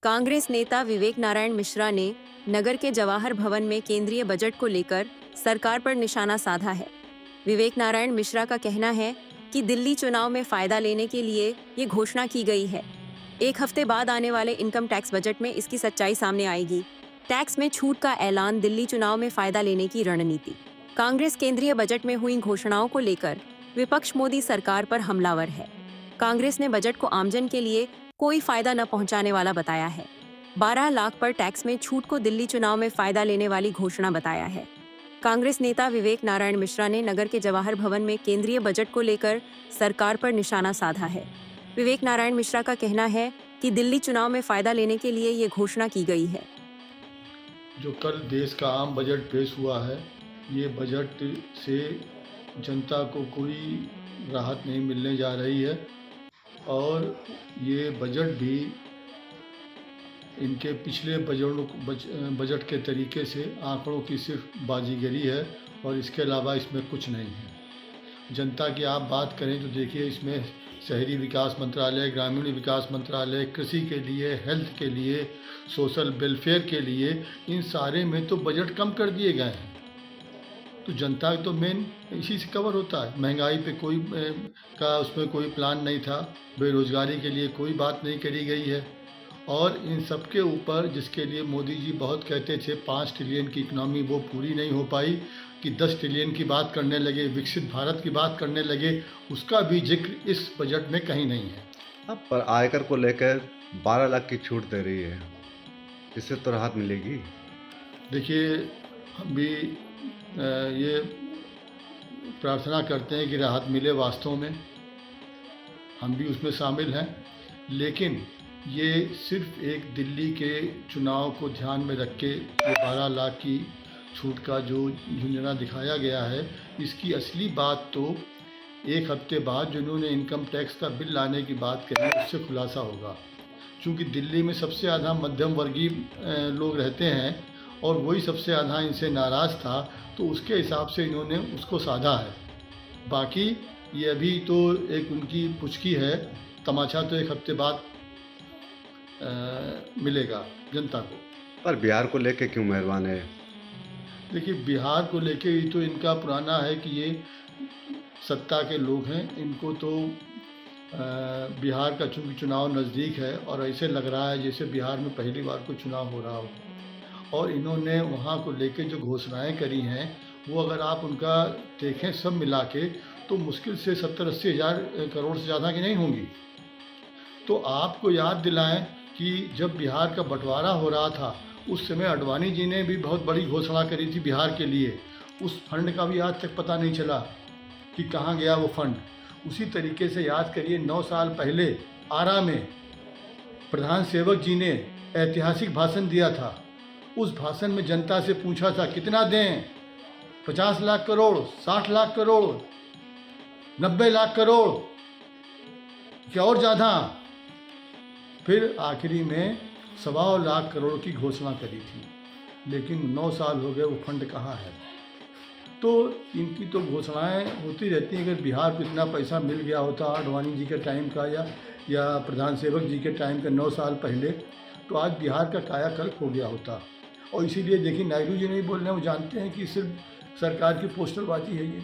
कांग्रेस नेता विवेक नारायण मिश्रा ने नगर के जवाहर भवन में केंद्रीय बजट को लेकर सरकार पर निशाना साधा है। विवेक नारायण मिश्रा का कहना है कि दिल्ली चुनाव में फायदा लेने के लिए ये घोषणा की गई है। एक हफ्ते बाद आने वाले इनकम टैक्स बजट में इसकी सच्चाई सामने आएगी। टैक्स में छूट का ऐलान, दिल्ली चुनाव में फायदा लेने की रणनीति। कांग्रेस केंद्रीय बजट में हुई घोषणाओं को लेकर विपक्ष मोदी सरकार पर हमलावर है। कांग्रेस ने बजट को आमजन के लिए कोई फायदा न पहुंचाने वाला बताया है। 12 लाख पर टैक्स में छूट को दिल्ली चुनाव में फायदा लेने वाली घोषणा बताया है। कांग्रेस नेता विवेक नारायण मिश्रा ने नगर के जवाहर भवन में केंद्रीय बजट को लेकर सरकार पर निशाना साधा है। विवेक नारायण मिश्रा का कहना है कि दिल्ली चुनाव में फायदा लेने के लिए ये घोषणा की गई है। जो कल देश का आम बजट पेश हुआ है, ये बजट से जनता को कोई राहत नहीं मिलने जा रही है और ये बजट भी इनके पिछले बजट के तरीके से आंकड़ों की सिर्फ बाजीगरी है और इसके अलावा इसमें कुछ नहीं है। जनता की आप बात करें तो देखिए, इसमें शहरी विकास मंत्रालय, ग्रामीण विकास मंत्रालय, कृषि के लिए, हेल्थ के लिए, सोशल वेलफेयर के लिए, इन सारे में तो बजट कम कर दिए गए हैं। तो जनता तो मेन इसी से कवर होता है। महंगाई पे कोई उसमें कोई प्लान नहीं था, बेरोजगारी के लिए कोई बात नहीं करी गई है और इन सब के ऊपर जिसके लिए मोदी जी बहुत कहते थे 5 ट्रिलियन की इकनॉमी, वो पूरी नहीं हो पाई कि 10 ट्रिलियन की बात करने लगे, विकसित भारत की बात करने लगे, उसका भी जिक्र इस बजट में कहीं नहीं है। अब पर आयकर को लेकर 12 लाख की छूट दे रही है, इससे तो राहत मिलेगी। देखिए, हम भी ये प्रार्थना करते हैं कि राहत मिले, वास्तव में हम भी उसमें शामिल हैं, लेकिन ये सिर्फ एक दिल्ली के चुनाव को ध्यान में रख के ये 12 लाख की छूट का जो झुंझुना दिखाया गया है, इसकी असली बात तो एक हफ्ते बाद जिन्होंने इनकम टैक्स का बिल लाने की बात करी उससे खुलासा होगा। क्योंकि दिल्ली में सबसे ज़्यादा मध्यम वर्गीय लोग रहते हैं और वही सबसे ज़्यादा इनसे नाराज़ था, तो उसके हिसाब से इन्होंने उसको साधा है। बाकी ये अभी तो एक उनकी पुचकी है, तमाचा तो एक हफ्ते बाद मिलेगा जनता को। पर बिहार को लेके क्यों मेहरबान है? देखिए, बिहार को लेके ही तो इनका पुराना है कि ये सत्ता के लोग हैं, इनको तो बिहार का चूँकि चुनाव नज़दीक है और ऐसे लग रहा है जैसे बिहार में पहली बार कोई चुनाव हो रहा हो और इन्होंने वहाँ को लेके जो घोषणाएं करी हैं वो अगर आप उनका देखें सब मिला के तो मुश्किल से 70-80 हज़ार करोड़ से ज़्यादा की नहीं होंगी। तो आपको याद दिलाएं कि जब बिहार का बंटवारा हो रहा था उस समय आडवाणी जी ने भी बहुत बड़ी घोषणा करी थी बिहार के लिए। उस फंड का भी आज तक पता नहीं चला कि कहाँ गया वो फंड। उसी तरीके से याद करिए, 9 साल पहले आरा में प्रधान सेवक जी ने ऐतिहासिक भाषण दिया था। उस भाषण में जनता से पूछा था कितना दें, 50 लाख करोड़, 60 लाख करोड़, 90 लाख करोड़, क्या और ज़्यादा। फिर आखिरी में 1.25 लाख करोड़ की घोषणा करी थी, लेकिन 9 साल हो गए, वो फंड कहाँ है। तो इनकी तो घोषणाएं होती रहती हैं। अगर बिहार को इतना पैसा मिल गया होता आडवाणी जी के टाइम का या प्रधान सेवक जी के टाइम का 9 साल पहले, तो आज बिहार का कायाकल्प हो गया होता। और इसीलिए देखिए, नायडू जी नहीं बोल रहे हैं, वो जानते हैं कि सिर्फ सरकार की पोस्टरबाजी है ये।